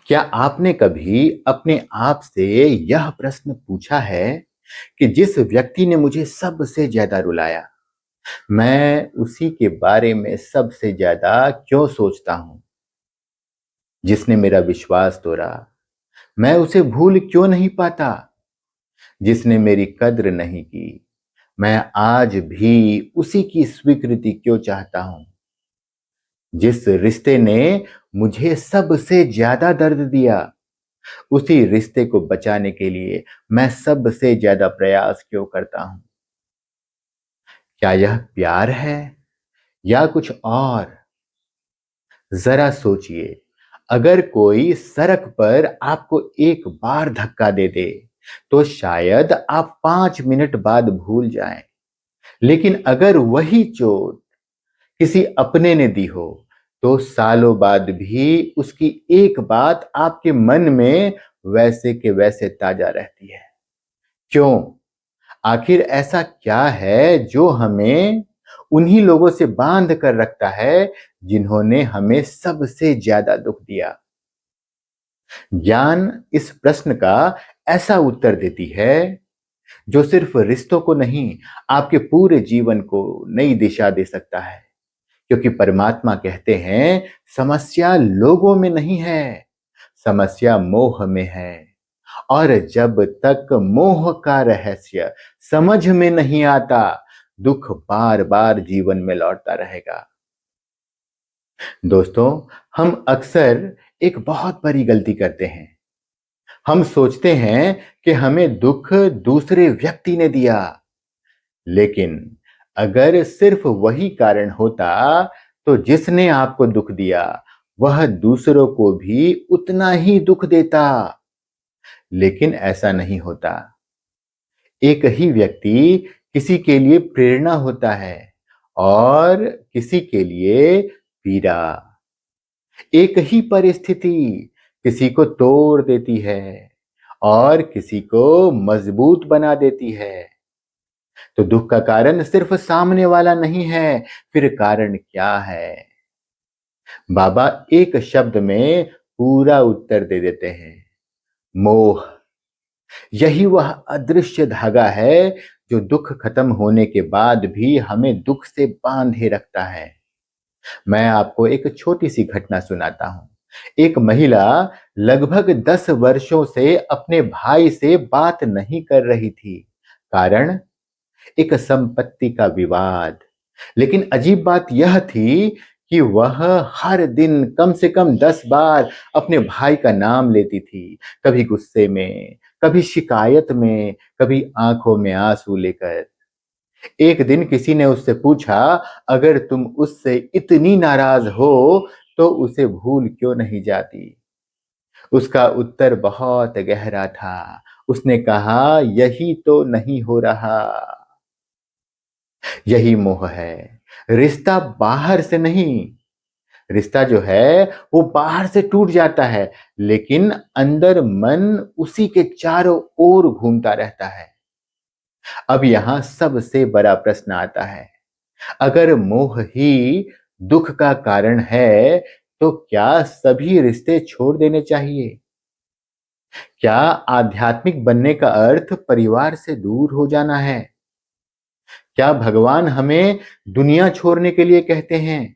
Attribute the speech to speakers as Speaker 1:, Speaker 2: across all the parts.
Speaker 1: क्या आपने कभी अपने आप से यह प्रश्न पूछा है कि जिस व्यक्ति ने मुझे सबसे ज्यादा रुलाया, मैं उसी के बारे में सबसे ज्यादा क्यों सोचता हूं? जिसने मेरा विश्वास तोड़ा, मैं उसे भूल क्यों नहीं पाता? जिसने मेरी कद्र नहीं की, मैं आज भी उसी की स्वीकृति क्यों चाहता हूं? जिस रिश्ते ने मुझे सबसे ज्यादा दर्द दिया, उसी रिश्ते को बचाने के लिए मैं सबसे ज्यादा प्रयास क्यों करता हूं? क्या यह प्यार है या कुछ और? जरा सोचिए, अगर कोई सड़क पर आपको एक बार धक्का दे दे, तो शायद आप 5 मिनट बाद भूल जाएं। लेकिन अगर वही चोट किसी अपने ने दी हो, तो सालों बाद भी उसकी एक बात आपके मन में वैसे के वैसे ताजा रहती है। क्यों? आखिर ऐसा क्या है जो हमें उन्हीं लोगों से बांध कर रखता है जिन्होंने हमें सबसे ज्यादा दुख दिया? ज्ञान इस प्रश्न का ऐसा उत्तर देती है जो सिर्फ रिश्तों को नहीं, आपके पूरे जीवन को नई दिशा दे सकता है। क्योंकि परमात्मा कहते हैं, समस्या लोगों में नहीं है, समस्या मोह में है। और जब तक मोह का रहस्य समझ में नहीं आता, दुख बार बार जीवन में लौटता रहेगा। दोस्तों, हम अक्सर एक बहुत बड़ी गलती करते हैं। हम सोचते हैं कि हमें दुख दूसरे व्यक्ति ने दिया, लेकिन अगर सिर्फ वही कारण होता, तो जिसने आपको दुख दिया वह दूसरों को भी उतना ही दुख देता। लेकिन ऐसा नहीं होता। एक ही व्यक्ति किसी के लिए प्रेरणा होता है और किसी के लिए पीड़ा। एक ही परिस्थिति किसी को तोड़ देती है और किसी को मजबूत बना देती है। तो दुख का कारण सिर्फ सामने वाला नहीं है, फिर कारण क्या है? बाबा एक शब्द में पूरा उत्तर दे देते हैं, मोह। यही वह अदृश्य धागा है जो दुख खत्म होने के बाद भी हमें दुख से बांधे रखता है। मैं आपको एक छोटी सी घटना सुनाता हूं। एक महिला लगभग 10 वर्षों से अपने भाई से बात नहीं कर रही थी। कारण एक संपत्ति का विवाद। लेकिन अजीब बात यह थी कि वह हर दिन कम से कम 10 बार अपने भाई का नाम लेती थी। कभी गुस्से में, कभी शिकायत में, कभी आंखों में आंसू लेकर। एक दिन किसी ने उससे पूछा, अगर तुम उससे इतनी नाराज हो तो उसे भूल क्यों नहीं जाती? उसका उत्तर बहुत गहरा था। उसने कहा, यही तो नहीं हो रहा। यही मोह है। रिश्ता बाहर से नहीं, रिश्ता जो है वो बाहर से टूट जाता है, लेकिन अंदर मन उसी के चारों ओर घूमता रहता है। अब यहां सबसे बड़ा प्रश्न आता है, अगर मोह ही दुख का कारण है, तो क्या सभी रिश्ते छोड़ देने चाहिए? क्या आध्यात्मिक बनने का अर्थ परिवार से दूर हो जाना है? क्या भगवान हमें दुनिया छोड़ने के लिए कहते हैं?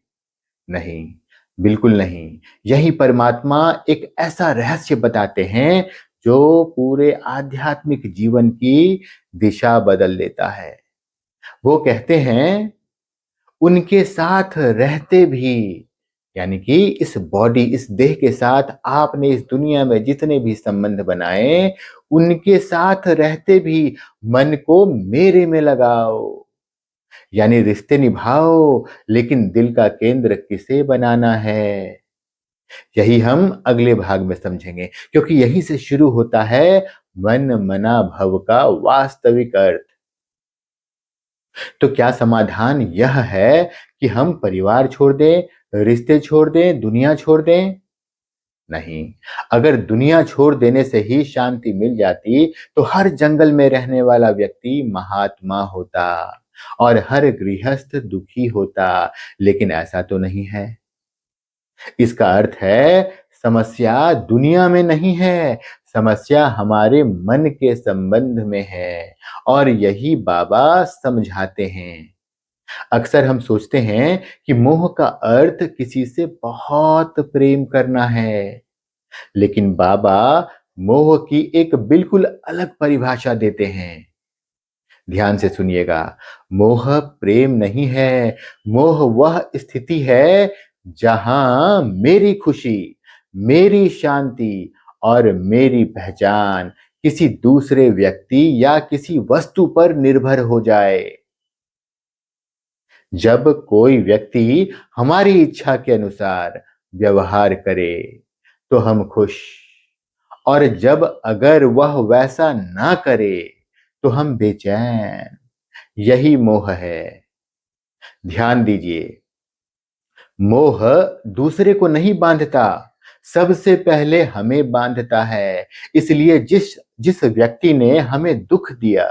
Speaker 1: नहीं, बिल्कुल नहीं। यही परमात्मा एक ऐसा रहस्य बताते हैं जो पूरे आध्यात्मिक जीवन की दिशा बदल देता है। वो कहते हैं, उनके साथ रहते भी, यानी कि इस बॉडी, इस देह के साथ आपने इस दुनिया में जितने भी संबंध बनाए, उनके साथ रहते भी मन को मेरे में लगाओ। यानी रिश्ते निभाओ, लेकिन दिल का केंद्र किसे बनाना है? यही हम अगले भाग में समझेंगे, क्योंकि यहीं से शुरू होता है मन मना भव का वास्तविक अर्थ। तो क्या समाधान यह है कि हम परिवार छोड़ दें, रिश्ते छोड़ दें, दुनिया छोड़ दें? नहीं। अगर दुनिया छोड़ देने से ही शांति मिल जाती, तो हर जंगल में रहने वाला व्यक्ति महात्मा होता और हर गृहस्थ दुखी होता। लेकिन ऐसा तो नहीं है। इसका अर्थ है, समस्या दुनिया में नहीं है, समस्या हमारे मन के संबंध में है और यही बाबा समझाते हैं। अक्सर हम सोचते हैं कि मोह का अर्थ किसी से बहुत प्रेम करना है, लेकिन बाबा मोह की एक बिल्कुल अलग परिभाषा देते हैं। ध्यान से सुनिएगा, मोह प्रेम नहीं है, मोह वह स्थिति है जहां मेरी खुशी, मेरी शांति और मेरी पहचान किसी दूसरे व्यक्ति या किसी वस्तु पर निर्भर हो जाए। जब कोई व्यक्ति हमारी इच्छा के अनुसार व्यवहार करे तो हम खुश, और जब अगर वह वैसा ना करे तो हम बेचैन। यही मोह है। ध्यान दीजिए, मोह दूसरे को नहीं बांधता, सबसे पहले हमें बांधता है। इसलिए जिस जिस व्यक्ति ने हमें दुख दिया,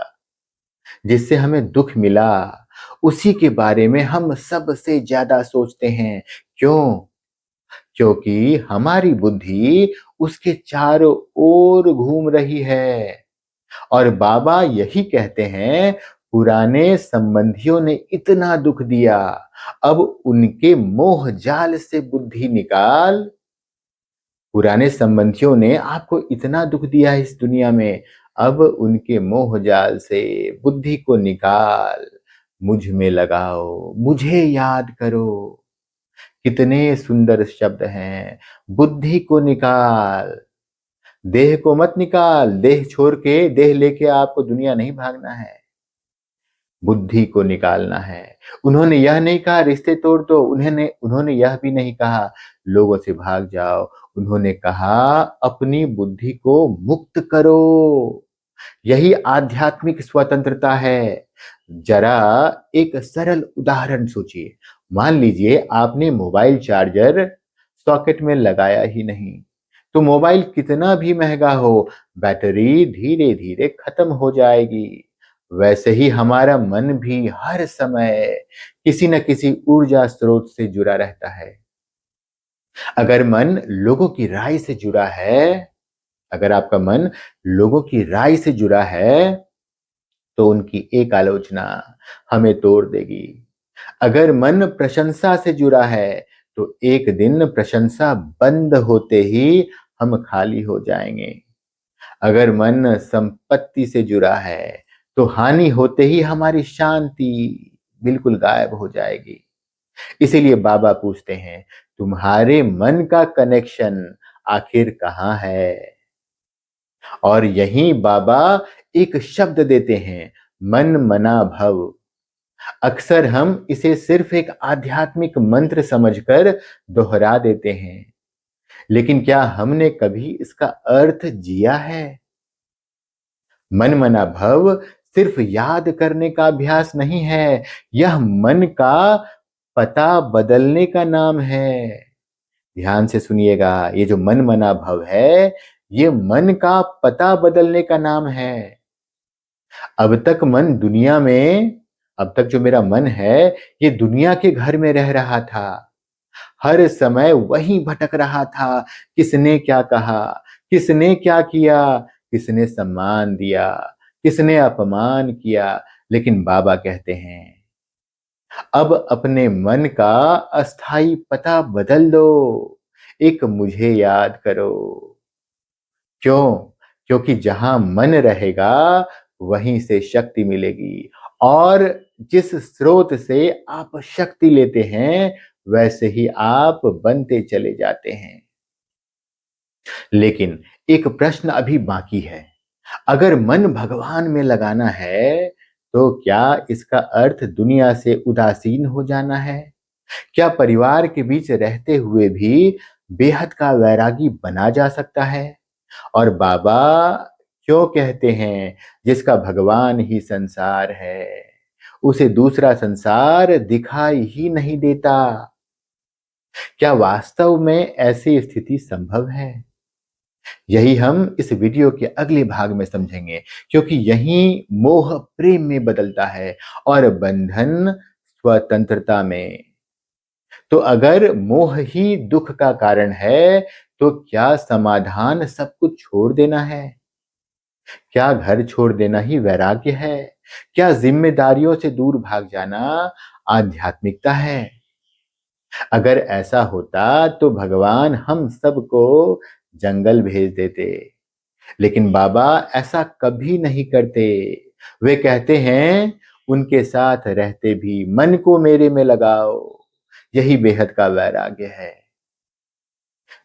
Speaker 1: जिससे हमें दुख मिला, उसी के बारे में हम सबसे ज्यादा सोचते हैं। क्यों? क्योंकि हमारी बुद्धि उसके चारों ओर घूम रही है। और बाबा यही कहते हैं, पुराने संबंधियों ने इतना दुख दिया, अब उनके मोह जाल से बुद्धि निकाल। पुराने संबंधियों ने आपको इतना दुख दिया है इस दुनिया में, अब उनके मोह जाल से बुद्धि को निकाल, मुझ में लगाओ, मुझे याद करो। कितने सुंदर शब्द हैं। बुद्धि को निकाल, देह को मत निकाल। देह छोड़ के, देह लेके आपको दुनिया नहीं भागना है, बुद्धि को निकालना है। उन्होंने यह नहीं कहा रिश्ते तोड़ दो, उन्होंने यह भी नहीं कहा लोगों से भाग जाओ। उन्होंने कहा अपनी बुद्धि को मुक्त करो। यही आध्यात्मिक स्वतंत्रता है। जरा एक सरल उदाहरण सोचिए। मान लीजिए आपने मोबाइल चार्जर सॉकेट में लगाया ही नहीं, तो मोबाइल कितना भी महंगा हो, बैटरी धीरे धीरे खत्म हो जाएगी। वैसे ही हमारा मन भी हर समय किसी न किसी ऊर्जा स्रोत से जुड़ा रहता है। अगर मन लोगों की राय से जुड़ा है, अगर आपका मन लोगों की राय से जुड़ा है, तो उनकी एक आलोचना हमें तोड़ देगी। अगर मन प्रशंसा से जुड़ा है, तो एक दिन प्रशंसा बंद होते ही हम खाली हो जाएंगे। अगर मन संपत्ति से जुड़ा है, तो हानि होते ही हमारी शांति बिल्कुल गायब हो जाएगी। इसीलिए बाबा पूछते हैं, तुम्हारे मन का कनेक्शन आखिर कहाँ है? और यहीं बाबा एक शब्द देते हैं, मन मना भव। अक्सर हम इसे सिर्फ एक आध्यात्मिक मंत्र समझकर दोहरा देते हैं, लेकिन क्या हमने कभी इसका अर्थ जिया है? मन मना भव सिर्फ याद करने का अभ्यास नहीं है, यह मन का पता बदलने का नाम है। ध्यान से सुनिएगा, ये जो मन मना भव है, ये मन का पता बदलने का नाम है। अब तक मन दुनिया में, अब तक जो मेरा मन है, ये दुनिया के घर में रह रहा था। हर समय वहीं भटक रहा था। किसने क्या कहा, किसने क्या किया, किसने सम्मान दिया, किसने अपमान किया। लेकिन बाबा कहते हैं, अब अपने मन का अस्थाई पता बदल दो, एक मुझे याद करो। क्यों? क्योंकि जहां मन रहेगा वहीं से शक्ति मिलेगी, और जिस स्रोत से आप शक्ति लेते हैं वैसे ही आप बनते चले जाते हैं। लेकिन एक प्रश्न अभी बाकी है। अगर मन भगवान में लगाना है, तो क्या इसका अर्थ दुनिया से उदासीन हो जाना है? क्या परिवार के बीच रहते हुए भी बेहद का वैरागी बना जा सकता है? और बाबा क्यों कहते हैं, जिसका भगवान ही संसार है, उसे दूसरा संसार दिखाई ही नहीं देता? क्या वास्तव में ऐसी स्थिति संभव है? यही हम इस वीडियो के अगले भाग में समझेंगे, क्योंकि यही मोह प्रेम में बदलता है और बंधन स्वतंत्रता में। तो अगर मोह ही दुख का कारण है, तो क्या समाधान सब कुछ छोड़ देना है? क्या घर छोड़ देना ही वैराग्य है? क्या जिम्मेदारियों से दूर भाग जाना आध्यात्मिकता है? अगर ऐसा होता तो भगवान हम सबको जंगल भेज देते। लेकिन बाबा ऐसा कभी नहीं करते। वे कहते हैं, उनके साथ रहते भी मन को मेरे में लगाओ। यही बेहद का वैराग्य है।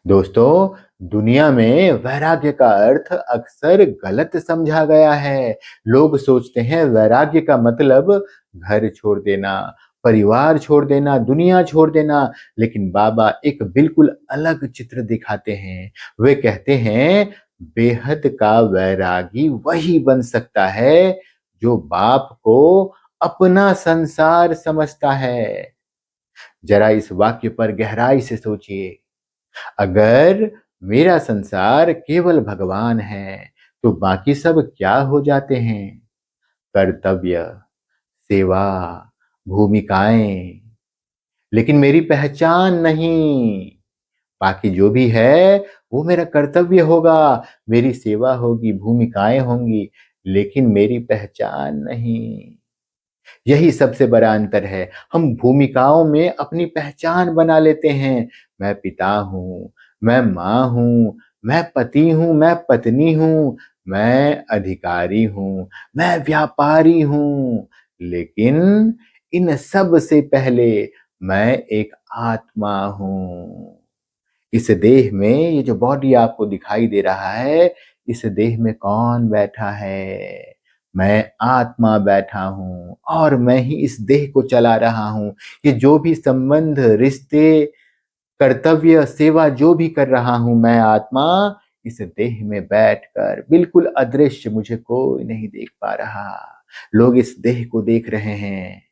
Speaker 1: दोस्तों, दुनिया में वैराग्य का अर्थ अक्सर गलत समझा गया है। लोग सोचते हैं वैराग्य का मतलब घर छोड़ देना, परिवार छोड़ देना, दुनिया छोड़ देना, लेकिन बाबा एक बिल्कुल अलग चित्र दिखाते हैं। वे कहते हैं, बेहद का वैरागी वही बन सकता है जो बाप को अपना संसार समझता है। जरा इस वाक्य पर गहराई से सोचिए। अगर मेरा संसार केवल भगवान है, तो बाकी सब क्या हो जाते हैं? कर्तव्य, सेवा, भूमिकाएं। लेकिन मेरी पहचान नहीं। बाकी जो भी है, वो मेरा कर्तव्य होगा, मेरी सेवा होगी, भूमिकाएं होंगी, लेकिन मेरी पहचान नहीं। यही सबसे बड़ा अंतर है। हम भूमिकाओं में अपनी पहचान बना लेते हैं। मैं पिता हूँ, मैं माँ हूँ, मैं पति हूँ, मैं पत्नी हूँ, मैं अधिकारी हूँ, मैं व्यापारी हूँ। लेकिन इन सब से पहले मैं एक आत्मा हूँ। इस देह में ये जो बॉडी आपको दिखाई दे रहा है, इस देह में कौन बैठा है? मैं आत्मा बैठा हूँ और मैं ही इस देह को चला रहा हूँ। ये जो भी संबंध, रिश्ते, कर्तव्य, सेवा जो भी कर रहा हूँ मैं आत्मा, इस देह में बैठकर बिल्कुल अदृश्य, मुझे कोई नहीं देख पा रहा। लोग इस देह को देख रहे हैं।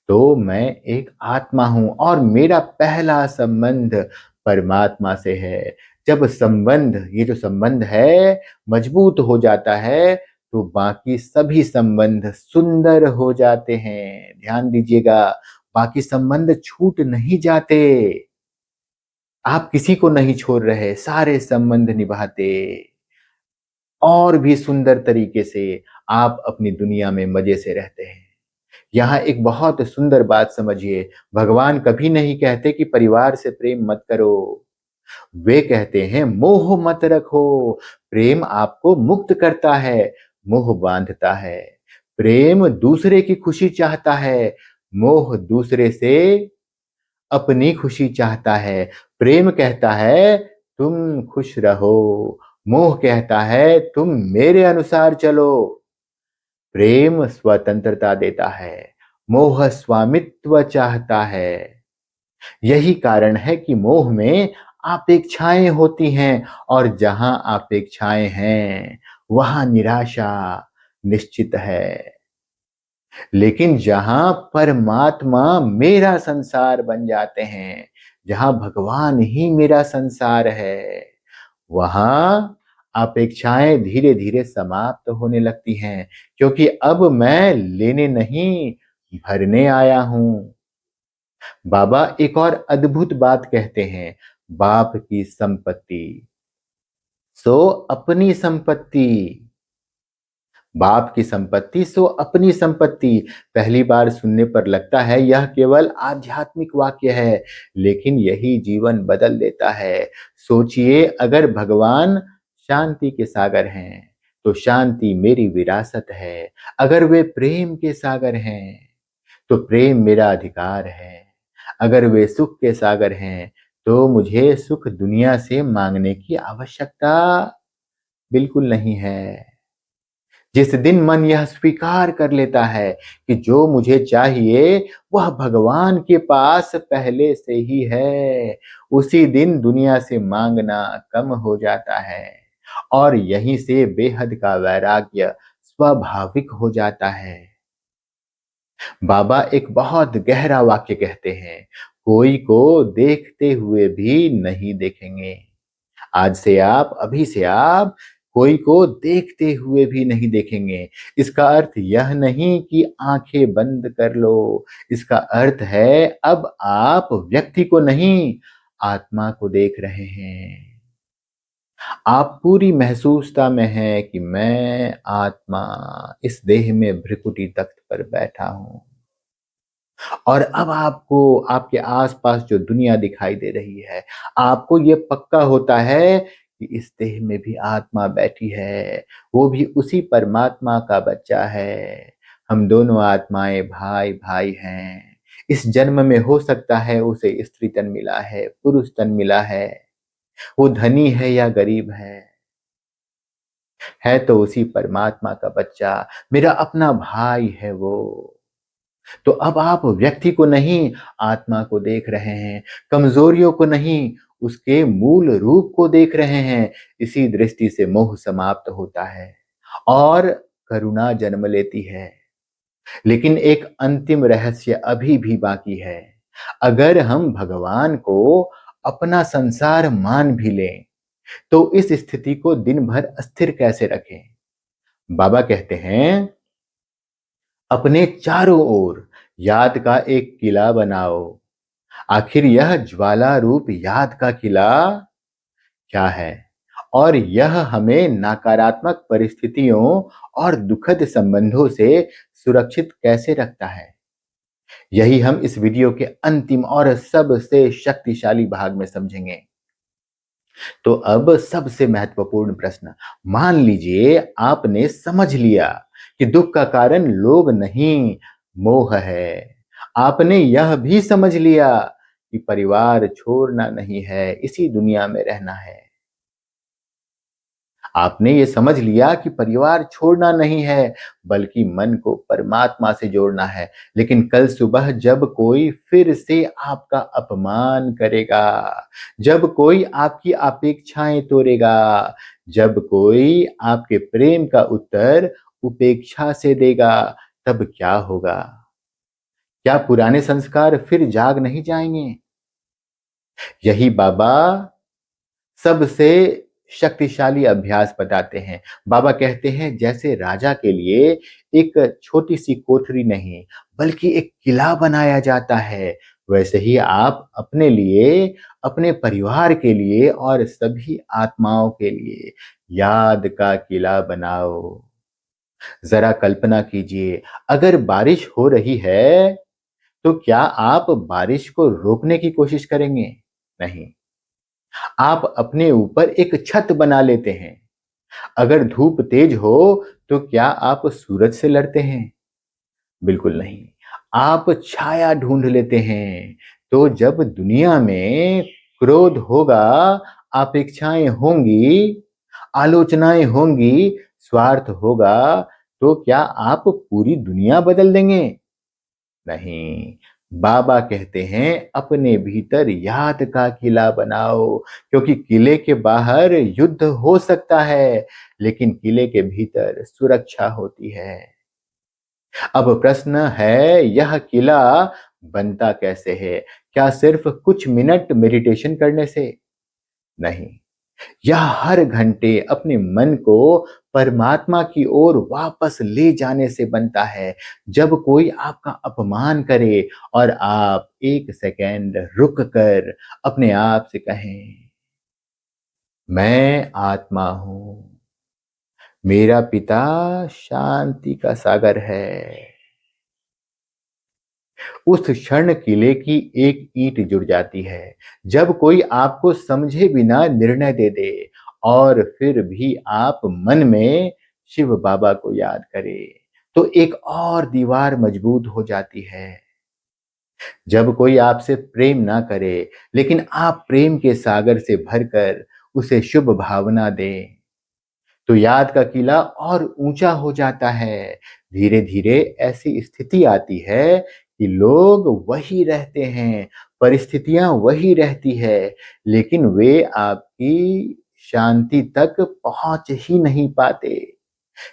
Speaker 1: तो मैं एक आत्मा हूं और मेरा पहला संबंध परमात्मा से है। जब संबंध, ये जो संबंध है, मजबूत हो जाता है, तो बाकी सभी संबंध सुंदर हो जाते हैं। ध्यान दीजिएगा, बाकी संबंध छूट नहीं जाते। आप किसी को नहीं छोड़ रहे, सारे संबंध निभाते और भी सुंदर तरीके से आप अपनी दुनिया में मजे से रहते हैं। यहाँ एक बहुत सुंदर बात समझिए। भगवान कभी नहीं कहते कि परिवार से प्रेम मत करो। वे कहते हैं, मोह मत रखो। प्रेम आपको मुक्त करता है, मोह बांधता है। प्रेम दूसरे की खुशी चाहता है, मोह दूसरे से अपनी खुशी चाहता है। प्रेम कहता है, तुम खुश रहो। मोह कहता है, तुम मेरे अनुसार चलो। प्रेम स्वतंत्रता देता है, मोह स्वामित्व चाहता है। यही कारण है कि मोह में अपेक्षाएं होती हैं और जहां अपेक्षाएं हैं, वहां निराशा निश्चित है। लेकिन जहां परमात्मा मेरा संसार बन जाते हैं, जहां भगवान ही मेरा संसार है, वहां अपेक्षाएं धीरे धीरे समाप्त होने लगती हैं, क्योंकि अब मैं लेने नहीं, भरने आया हूं। बाबा एक और अद्भुत बात कहते हैं, बाप की संपत्ति सो अपनी संपत्ति। बाप की संपत्ति सो अपनी संपत्ति। पहली बार सुनने पर लगता है यह केवल आध्यात्मिक वाक्य है, लेकिन यही जीवन बदल देता है। सोचिए, अगर भगवान शांति के सागर हैं, तो शांति मेरी विरासत है। अगर वे प्रेम के सागर हैं, तो प्रेम मेरा अधिकार है। अगर वे सुख के सागर हैं, तो मुझे सुख दुनिया से मांगने की आवश्यकता बिल्कुल नहीं है। जिस दिन मन यह स्वीकार कर लेता है कि जो मुझे चाहिए वह भगवान के पास पहले से ही है, उसी दिन दुनिया से मांगना कम हो जाता है और यहीं से बेहद का वैराग्य स्वाभाविक हो जाता है। बाबा एक बहुत गहरा वाक्य कहते हैं, कोई को देखते हुए भी नहीं देखेंगे। आज से आप, अभी से आप कोई को देखते हुए भी नहीं देखेंगे। इसका अर्थ यह नहीं कि आंखें बंद कर लो। इसका अर्थ है अब आप व्यक्ति को नहीं, आत्मा को देख रहे हैं। आप पूरी महसूसता में हैं कि मैं आत्मा इस देह में भ्रिकुटी तख्त पर बैठा हूं। और अब आपको आपके आसपास जो दुनिया दिखाई दे रही है, आपको ये पक्का होता है कि इस देह में भी आत्मा बैठी है, वो भी उसी परमात्मा का बच्चा है। हम दोनों आत्माएं भाई भाई हैं। इस जन्म में हो सकता है उसे स्त्री तन मिला है, पुरुष तन मिला है, वो धनी है या गरीब है तो उसी परमात्मा का बच्चा, मेरा अपना भाई है वो। तो अब आप व्यक्ति को नहीं, आत्मा को देख रहे हैं, कमजोरियों को नहीं, उसके मूल रूप को देख रहे हैं। इसी दृष्टि से मोह समाप्त होता है और करुणा जन्म लेती है। लेकिन एक अंतिम रहस्य अभी भी बाकी है। अगर हम भगवान को अपना संसार मान भी लें, तो इस स्थिति को दिन भर अस्थिर कैसे रखें? बाबा कहते हैं, अपने चारों ओर याद का एक किला बनाओ। आखिर यह ज्वाला रूप याद का किला क्या है? और यह हमें नकारात्मक परिस्थितियों और दुखद संबंधों से सुरक्षित कैसे रखता है? यही हम इस वीडियो के अंतिम और सबसे शक्तिशाली भाग में समझेंगे। तो अब सबसे महत्वपूर्ण प्रश्न, मान लीजिए आपने समझ लिया कि दुख का कारण लोग नहीं, मोह है। आपने यह भी समझ लिया कि परिवार छोड़ना नहीं है, इसी दुनिया में रहना है। आपने ये समझ लिया कि परिवार छोड़ना नहीं है, बल्कि मन को परमात्मा से जोड़ना है। लेकिन कल सुबह जब कोई फिर से आपका अपमान करेगा, जब कोई आपकी अपेक्षाएं तोड़ेगा, जब कोई आपके प्रेम का उत्तर उपेक्षा से देगा, तब क्या होगा? क्या पुराने संस्कार फिर जाग नहीं जाएंगे? यही बाबा सबसे शक्तिशाली अभ्यास बताते हैं। बाबा कहते हैं, जैसे राजा के लिए एक छोटी सी कोठरी नहीं, बल्कि एक किला बनाया जाता है, वैसे ही आप अपने लिए, अपने परिवार के लिए और सभी आत्माओं के लिए याद का किला बनाओ। जरा कल्पना कीजिए, अगर बारिश हो रही है, तो क्या आप बारिश को रोकने की कोशिश करेंगे? नहीं। आप अपने ऊपर एक छत बना लेते हैं। अगर धूप तेज हो, तो क्या आप सूरज से लड़ते हैं? बिल्कुल नहीं। आप छाया ढूंढ लेते हैं। तो जब दुनिया में क्रोध होगा, अपेक्षाएं होंगी, आलोचनाएं होंगी, स्वार्थ होगा, तो क्या आप पूरी दुनिया बदल देंगे? नहीं। बाबा कहते हैं, अपने भीतर याद का किला बनाओ, क्योंकि किले के बाहर युद्ध हो सकता है, लेकिन किले के भीतर सुरक्षा होती है। अब प्रश्न है, यह किला बनता कैसे है? क्या सिर्फ कुछ मिनट मेडिटेशन करने से? नहीं। यह हर घंटे अपने मन को परमात्मा की ओर वापस ले जाने से बनता है। जब कोई आपका अपमान करे और आप एक सेकेंड रुक कर अपने आप से कहें, मैं आत्मा हूं, मेरा पिता शांति का सागर है, उस क्षण किले की एक ईंट जुड़ जाती है। जब कोई आपको समझे बिना निर्णय दे दे और फिर भी आप मन में शिव बाबा को याद करें, तो एक और दीवार मजबूत हो जाती है। जब कोई आपसे प्रेम ना करे, लेकिन आप प्रेम के सागर से भरकर उसे शुभ भावना दें, तो याद का किला और ऊंचा हो जाता है। धीरे धीरे ऐसी स्थिति आती है कि लोग वही रहते हैं, परिस्थितियां वही रहती है, लेकिन वे आपकी शांति तक पहुंच ही नहीं पाते।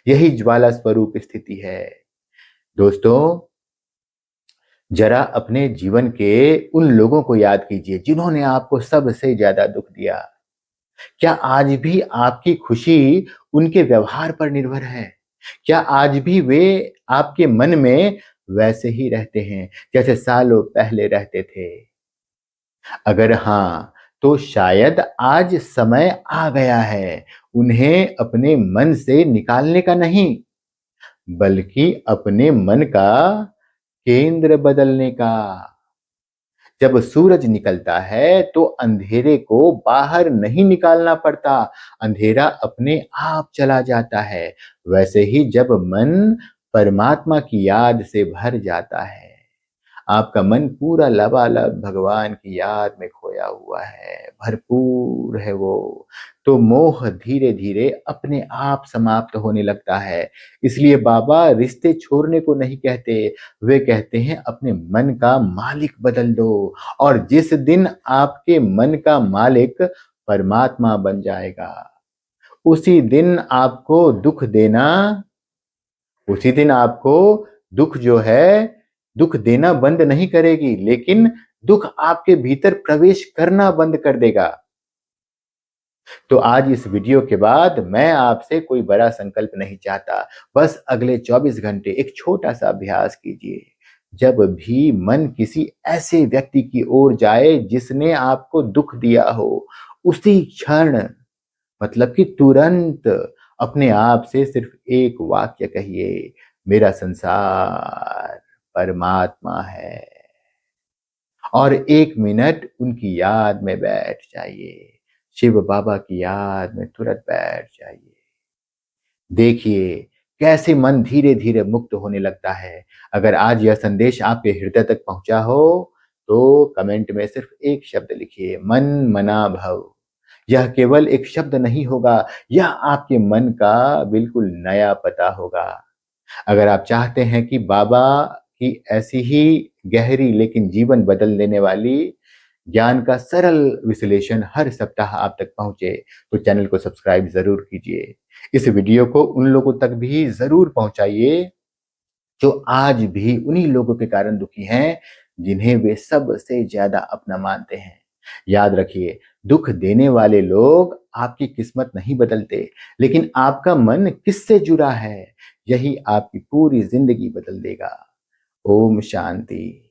Speaker 1: यही ज्वाला स्वरूप स्थिति है। दोस्तों, जरा अपने जीवन के उन लोगों को याद कीजिए जिन्होंने आपको सबसे ज्यादा दुख दिया। क्या आज भी आपकी खुशी उनके व्यवहार पर निर्भर है? क्या आज भी वे आपके मन में वैसे ही रहते हैं, जैसे सालों पहले रहते थे? अगर हाँ, तो शायद आज समय आ गया है उन्हें अपने मन से निकालने का नहीं, बल्कि अपने मन का केंद्र बदलने का। जब सूरज निकलता है तो अंधेरे को बाहर नहीं निकालना पड़ता, अंधेरा अपने आप चला जाता है। वैसे ही जब मन परमात्मा की याद से भर जाता है, आपका मन पूरा लबालब भगवान की याद में खोया हुआ है, भरपूर है वो, तो मोह धीरे-धीरे अपने आप समाप्त होने लगता है। इसलिए बाबा रिश्ते छोड़ने को नहीं कहते, वे कहते हैं अपने मन का मालिक बदल दो। और जिस दिन आपके मन का मालिक परमात्मा बन जाएगा, उसी दिन आपको दुःख देना उसी दिन आपको दुःख जो है, दुःख देना बंद नहीं करेगी, लेकिन दुःख आपके भीतर प्रवेश करना बंद कर देगा। तो आज इस वीडियो के बाद मैं आपसे कोई बड़ा संकल्प नहीं चाहता, बस अगले 24 घंटे एक छोटा-सा अभ्यास कीजिए। जब भी मन किसी ऐसे व्यक्ति की ओर जाए जिसने आपको दुःख दिया हो, उसी क्षण मतलब कि तुरंत अपने आप से सिर्फ एक वाक्य कहिए, मेरा संसार परमात्मा है। और 1 मिनट उनकी याद में बैठ जाइए। शिव बाबा की याद में तुरंत बैठ जाइए। देखिए, कैसे मन धीरे-धीरे मुक्त होने लगता है। अगर आज यह संदेश आपके हृदय तक पहुँचा हो, तो कमेंट में सिर्फ एक शब्द लिखिए, मन मना भव। यह केवल एक शब्द नहीं होगा, यह आपके मन का बिल्कुल नया पता होगा। अगर आप चाहते हैं कि बाबा की ऐसी ही गहरी लेकिन जीवन बदल देने वाली ज्ञान का सरल विश्लेषण हर सप्ताह आप तक पहुंचे, तो चैनल को सब्सक्राइब ज़रूर कीजिए। इस वीडियो को उन लोगों तक भी ज़रूर पहुंचाइए, जो आज भी उन्हीं लोगों के कारण दुखी हैं, जिन्हें वे सबसे ज़्यादा अपना मानते हैं। याद रखिए, दुःख देने वाले लोग आपकी किस्मत नहीं बदलते, लेकिन आपका मन किससे जुड़ा है, यही आपकी पूरी ज़िंदगी बदल देगा। ओम शांति।